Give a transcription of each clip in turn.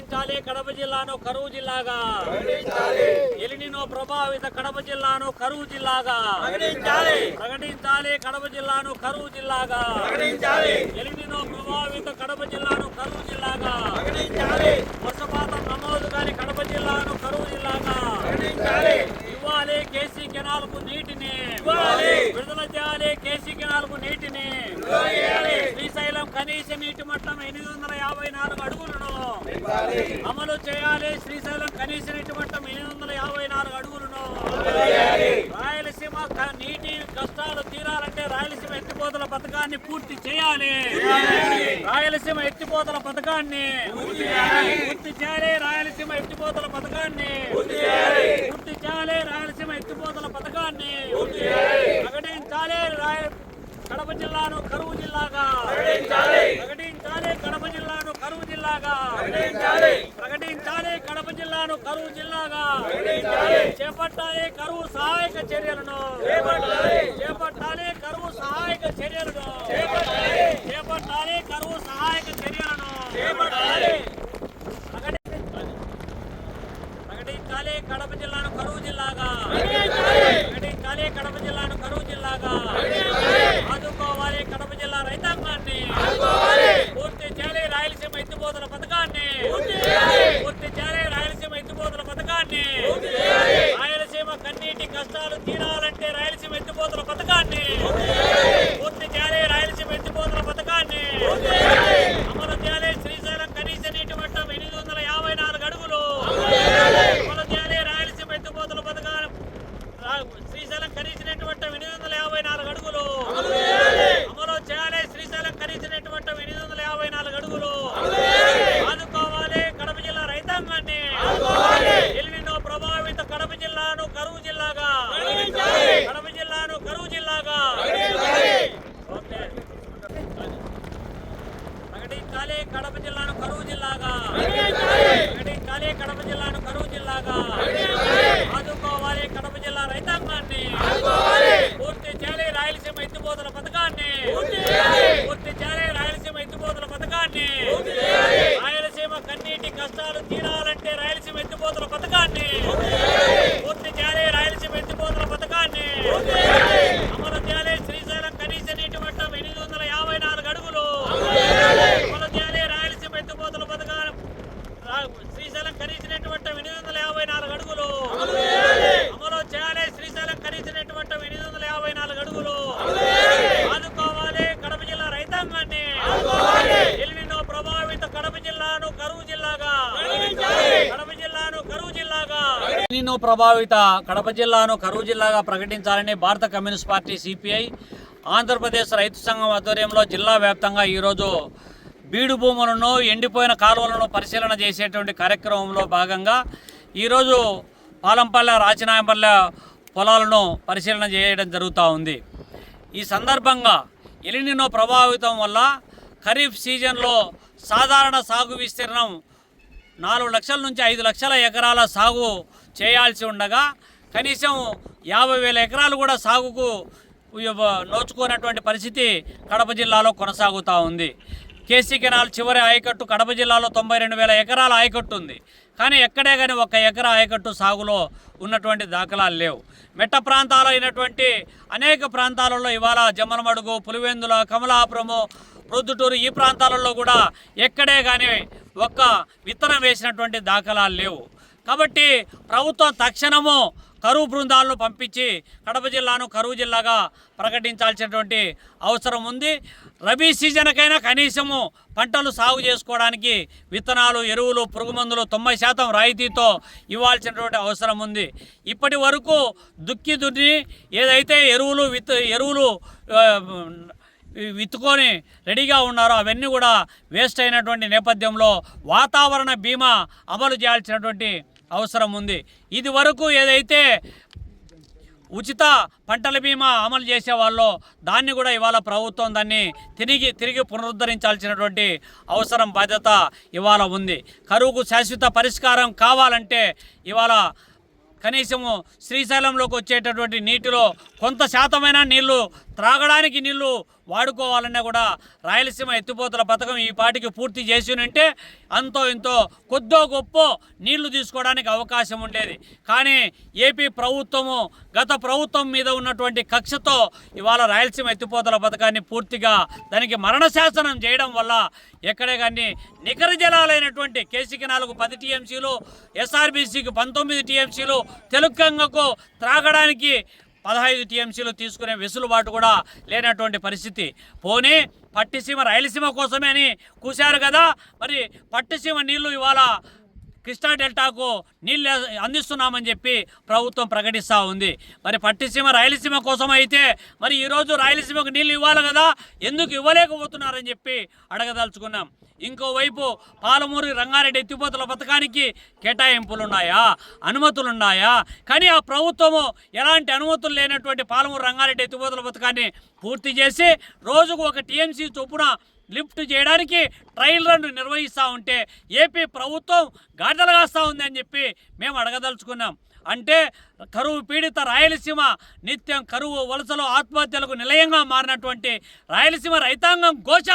ప్రకటించాలి కడప జిల్లాను కరువు జిల్లాగా. ఎలినినో ప్రభావిత కడప జిల్లాను కరువు జిల్లాగా ప్రకటించాలి. కడప జిల్లాను కరువు జిల్లాగా. ఎలినినో ప్రభావిత కడప జిల్లాను కరువు జిల్లాగా. వర్షపాతం నమోదు కాని కడప జిల్లాను కరువు జిల్లాగా. ఇవ్వాలి కేసీ కెనాల్కు నీటిని. విడుదల చేయాలి కేసీ కెనాల్కు నీటిని. శ్రీశైలం కనీస నీటి మట్టం 854 అడుగులను అమలు చేయాలి. శ్రీశైలం కనీస నీటి మట్టం 854 అడుగులను. రాయలసీమ నీటి కష్టాలు తీరాలంటే రాయలసీమ ఎత్తిపోతల పథకాన్ని పూర్తి చేయాలి. రాయలసీమ ఎత్తిపోతల పథకాన్ని పూర్తి చేయాలి. రాయలసీమ ఎత్తిపోతల పథకాన్ని పూర్తి చేయాలి. రాయలసీమ ఎత్తిపోతల పథకాన్ని ప్రకటించాలి. కడప జిల్లాను కరువు జిల్లాగా ప్రకటించాలి. కడప జిల్లాను కరువు జిల్లాగా ప్రకటించాలి. కడప జిల్లాను కరువు జిల్లాగా చేపట్టాలి. కరువు సహాయక చర్యలను చేపట్టాలి. కరువు సహాయక చర్యలను చేపట్టాలి. కరువు సహాయక చర్యలను ప్రకటించాలి. కడప జిల్లాను కరువు జిల్లాగా ప్రకటించాలి. కడప జిల్లాను కరువు జిల్లాగా ఆదుకోవాలి. కడప జిల్లా రైతాంగాన్ని పూర్తి చేయాలి. రాయలసీమ ఎత్తిపోతల పథకాన్ని పూర్తి చేయాలి. రాయలసీమ ఎత్తిపోతల పథకాన్ని రాయలసీమ కన్నీటి కష్టాలు తీరాలంటే రాయలసీమ ఎత్తిపోతల పథకాన్ని పూర్తి చేయాలి. రాయలసీమ ఎత్తిపోతల పథకాన్ని అమలు చేయాలి. శ్రీశైలం కనీస నీటి మట్టం 854 అడుగులు అమలు చేయాలి. రాయలసీమ ఎత్తిపోతల పథకాన్ని శ్రీశైలం కనీస నీటి మట్టం 854 అడుగులు అమలు చేయాలి. శ్రీశైలం కనీస నీటి మట్టం 854 అడుగులు ఆదుకోవాలి. కడప జిల్లా రైతాంగాన్ని ఎలినినో ప్రభావిత కడప జిల్లాను కరువు జిల్లాగా కడప జిల్లాను కరువు జిల్లాగా ప్రకటించాలి. కడప జిల్లాను కరువు జిల్లాగా ప్రకటించాలి. కడప జిల్లాను కరువు జిల్లాగా ఆదుకోవాలి. కడప జిల్లా రైతాంగాన్ని పూర్తి చేయాలి. రాయలసీమ ఎత్తిపోతల పథకాన్ని పూర్తి చేయాలి. రాయలసీమ ఎత్తిపోతల పథకాన్ని రాయలసీమ కన్నీటి కష్టాలు తీరాలంటే రాయలసీమ ఎత్తిపోతల పథకాన్ని పూర్తి చేయాలి. రాయలసీమ ఎత్తిపోతల పథకాన్ని అమలు చేయాలి. శ్రీశైలం కనీస నీటి మట్టం 854 అడుగులు అమలు చేయాలి. రాయలసీమ ఎత్తిపోతల పథకాన్ని శ్రీశైలం కనీస నీటి మట్టం 854 అడుగులు అమలు చేయాలి. శ్రీశైలం కనీస నీటి మట్టం 854 అడుగులు ఆదుకోవాలి. కడప జిల్లా రైతాంగాన్ని ఎలినినో ప్రభావిత కడప జిల్లాను కరువు జిల్లాగా కడప జిల్లాను కరువు జిల్లాగా ఎలినినో ప్రభావిత కడప జిల్లాను కరువు జిల్లాగా ప్రకటించాలని భారత కమ్యూనిస్ట్ పార్టీ సిపిఐ ఆంధ్రప్రదేశ్ రైతు సంఘం ఆధ్వర్యంలో జిల్లా వ్యాప్తంగా ఈరోజు బీడు భూములను ఎండిపోయిన కాలువలను పరిశీలన చేసేటువంటి కార్యక్రమంలో భాగంగా ఈరోజు పాలంపల్లె రాచినాయపల్లె పొలాలను పరిశీలన చేయడం జరుగుతూ ఉంది. ఈ సందర్భంగా ఎలినినో ప్రభావితం వల్ల ఖరీఫ్ సీజన్లో సాధారణ సాగు విస్తీర్ణం 4 లక్షల నుంచి 5 లక్షల ఎకరాల సాగు చేయాల్సి ఉండగా కనీసం 50,000 ఎకరాలు కూడా సాగుకు నోచుకున్నటువంటి పరిస్థితి కడప జిల్లాలో కొనసాగుతూ ఉంది. కేసీ కెనాల్ చివరి ఆయకట్టు కడప జిల్లాలో 92,000 ఎకరాల ఆయకట్టు ఉంది. కానీ ఎక్కడే కానీ 1 ఎకరా ఆయకట్టు సాగులో ఉన్నటువంటి దాఖలాలు లేవు. మెట్ట ప్రాంతాలు అయినటువంటి అనేక ప్రాంతాలలో ఇవాళ జమ్మలమడుగు, పులివెందుల, కమలాపురము, ప్రొద్దుటూరు ఈ ప్రాంతాలలో కూడా ఎక్కడే కానీ ఒక్క విత్తనం వేసినటువంటి దాఖలాలు లేవు. కాబట్టి ప్రభుత్వం తక్షణము కరువు బృందాలను పంపించి కడప జిల్లాను కరువు జిల్లాగా ప్రకటించాల్సినటువంటి అవసరం ఉంది. రబీ సీజన్కైనా కనీసము పంటలు సాగు చేసుకోవడానికి విత్తనాలు, ఎరువులు, పురుగుమందులు 90% రాయితీతో ఇవ్వాల్సినటువంటి అవసరం ఉంది. ఇప్పటి వరకు దుక్కి దున్ని ఏదైతే ఎరువులు విత్తుకొని రెడీగా ఉన్నారో అవన్నీ కూడా వేస్ట్ అయినటువంటి నేపథ్యంలో వాతావరణ బీమా అమలు చేయాల్సినటువంటి అవసరం ఉంది. ఇది వరకు ఏదైతే ఉచిత పంటల బీమా అమలు చేసేవాళ్ళో దాన్ని కూడా ఇవాళ ప్రభుత్వం దాన్ని తిరిగి పునరుద్ధరించాల్సినటువంటి అవసరం, బాధ్యత ఇవాళ ఉంది. కరువుకు శాశ్వత పరిష్కారం కావాలంటే ఇవాళ కనీసము శ్రీశైలంలోకి వచ్చేటటువంటి నీటిలో కొంత శాతమైన నీళ్లు త్రాగడానికి నీళ్లు వాడుకోవాలన్నా కూడా రాయలసీమ ఎత్తిపోతల పథకం ఈ పాటికి పూర్తి చేసినంటే అంతో ఇంతో కొద్దో గొప్ప నీళ్లు తీసుకోవడానికి అవకాశం ఉండేది. కానీ ఏపీ ప్రభుత్వము గత ప్రభుత్వం మీద ఉన్నటువంటి కక్షతో ఇవాళ రాయలసీమ ఎత్తిపోతల పథకాన్ని పూర్తిగా దానికి మరణశాసనం చేయడం వల్ల ఎక్కడే కానీ నికర జలాలైనటువంటి కేసీకి 10 టీఎంసీలు, ఎస్ఆర్బీసీకి 19 టీఎంసీలు, తెలుగంగకు త్రాగడానికి 15 టీఎంసీలు తీసుకునే వెసులుబాటు కూడా లేనటువంటి పరిస్థితి. పోనీ పట్టిసీమ రాయలసీమ కోసమే అని కూశారు కదా, మరి పట్టిసీమ నీళ్లు ఇవాళ కృష్ణా డెల్టాకు నీళ్ళు అందిస్తున్నామని చెప్పి ప్రభుత్వం ప్రకటిస్తూ ఉంది. మరి పట్టిసీమ రాయలసీమ కోసం అయితే మరి ఈరోజు రాయలసీమకు నీళ్ళు ఇవ్వాలి కదా, ఎందుకు ఇవ్వలేకపోతున్నారని చెప్పి అడగదలుచుకున్నాం. ఇంకోవైపు పాలమూరు రంగారెడ్డి ఎత్తిపోతల పథకానికి కేటాయింపులున్నాయా, అనుమతులున్నాయా? కానీ ఆ ప్రభుత్వము ఎలాంటి అనుమతులు లేనటువంటి పాలమూరు రంగారెడ్డి ఎత్తిపోతల పథకాన్ని పూర్తి చేసి రోజుకు 1 టీఎంసీ చొప్పున లిఫ్ట్ చేయడానికి ట్రయల్ రన్ నిర్వహిస్తూ ఉంటే ఏపీ ప్రభుత్వం గాటలు కాస్తూ ఉంది అని చెప్పి మేము అడగదలుచుకున్నాం. అంటే కరువు పీడిత రాయలసీమ నిత్యం కరువు వలసలో ఆత్మహత్యలకు నిలయంగా మారినటువంటి రాయలసీమ రైతాంగం ఘోష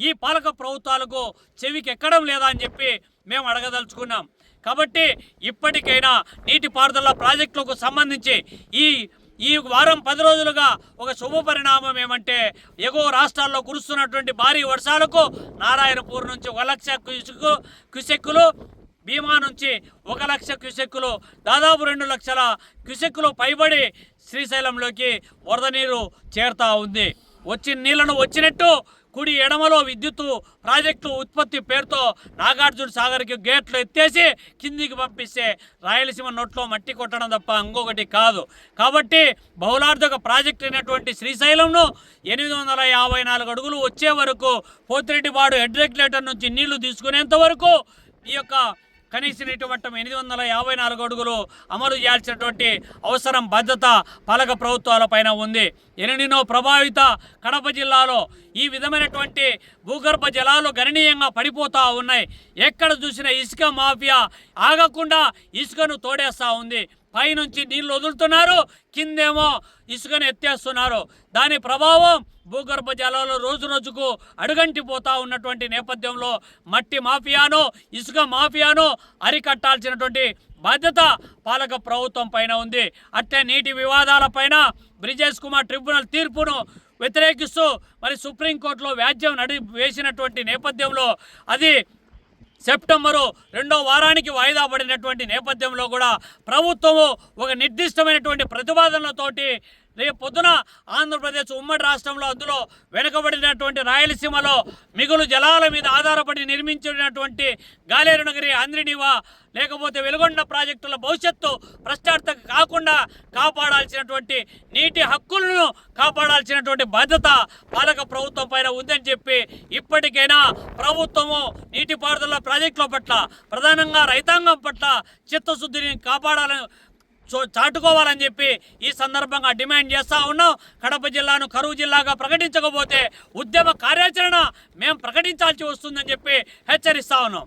ఈ పాలక ప్రభుత్వాలకు చెవికి ఎక్కడం లేదా అని చెప్పి మేము అడగదలుచుకున్నాం. కాబట్టి ఇప్పటికైనా నీటిపారుదల ప్రాజెక్టులకు సంబంధించి ఈ వారం 10 రోజులుగా ఒక శుభ పరిణామం ఏమంటే ఎగువ రాష్ట్రాల్లో కురుస్తున్నటువంటి భారీ వర్షాలకు నారాయణపూర్ నుంచి 1,00,000 క్యూసెక్కులు, భీమా నుంచి 1,00,000 క్యూసెక్కులు, దాదాపు 2,00,000 క్యూసెక్కులు పైబడి శ్రీశైలంలోకి వరద నీరు చేరుతూ ఉంది. వచ్చిన నీళ్లను వచ్చినట్టు కుడి ఎడమలో విద్యుత్ ప్రాజెక్టు ఉత్పత్తి పేరుతో నాగార్జున సాగర్కి గేట్లు ఎత్తేసి కిందికి పంపిస్తే రాయలసీమ నోట్లో మట్టి కొట్టడం తప్ప ఇంకొకటి కాదు. కాబట్టి బహుళార్థక ప్రాజెక్టు అయినటువంటి శ్రీశైలంను 854 అడుగులు వచ్చే వరకు పోతిరెడ్డిపాడు హెడ్ రెగ్యులేటర్ నుంచి నీళ్లు తీసుకునేంత వరకు ఈ యొక్క కనీస నీటి మట్టం 854 అడుగులు అమలు చేయాల్సినటువంటి అవసరం, బాధ్యత పాలక ప్రభుత్వాలపైన ఉంది. ఎనిమిదినో ప్రభావిత కడప జిల్లాలో ఈ విధమైనటువంటి భూగర్భ జలాలు గణనీయంగా పడిపోతూ ఉన్నాయి. ఎక్కడ చూసినా ఇసుక మాఫియా ఆగకుండా ఇసుకను తోడేస్తూ ఉంది. పైనుంచి నీళ్లు వదులుతున్నారు, కిందేమో ఇసుకను ఎత్తేస్తున్నారు. దాని ప్రభావం భూగర్భ జలాలు రోజు రోజుకు అడుగంటిపోతూ ఉన్నటువంటి నేపథ్యంలో మట్టి మాఫియాను, ఇసుక మాఫియాను అరికట్టాల్సినటువంటి బాధ్యత పాలక ప్రభుత్వం పైన ఉంది. అట్టే నీటి వివాదాలపైన బ్రిజేష్ కుమార్ ట్రిబ్యునల్ తీర్పును వ్యతిరేకిస్తూ మరి సుప్రీంకోర్టులో వ్యాజ్యం వేసినటువంటి నేపథ్యంలో అది సెప్టెంబరు 2వ వారానికి వాయిదా పడినటువంటి నేపథ్యంలో కూడా ప్రభుత్వము ఒక నిర్దిష్టమైనటువంటి ప్రతిపాదనలతోటి రేపు పొద్దున ఆంధ్రప్రదేశ్ ఉమ్మడి రాష్ట్రంలో అందులో వెనుకబడినటువంటి రాయలసీమలో మిగులు జలాల మీద ఆధారపడి నిర్మించినటువంటి గాలేరునగరి, ఆంధ్రనీవా లేకపోతే వెలుగొండ ప్రాజెక్టుల భవిష్యత్తు ప్రశ్నార్థక కాకుండా కాపాడాల్సినటువంటి నీటి హక్కులను కాపాడాల్సినటువంటి బాధ్యత పాలక ప్రభుత్వం పైన ఉందని చెప్పి ఇప్పటికైనా ప్రభుత్వము నీటిపారుదల ప్రాజెక్టుల పట్ల, ప్రధానంగా రైతాంగం పట్ల చిత్తశుద్ధిని కాపాడాలని చాటుకోవాలని చెప్పి ఈ సందర్భంగా డిమాండ్ చేస్తూ ఉన్నాం. కడప జిల్లాను కరువు జిల్లాగా ప్రకటించకపోతే ఉద్యమ కార్యాచరణ మేము ప్రకటించాల్సి వస్తుందని చెప్పి హెచ్చరిస్తా ఉన్నాం.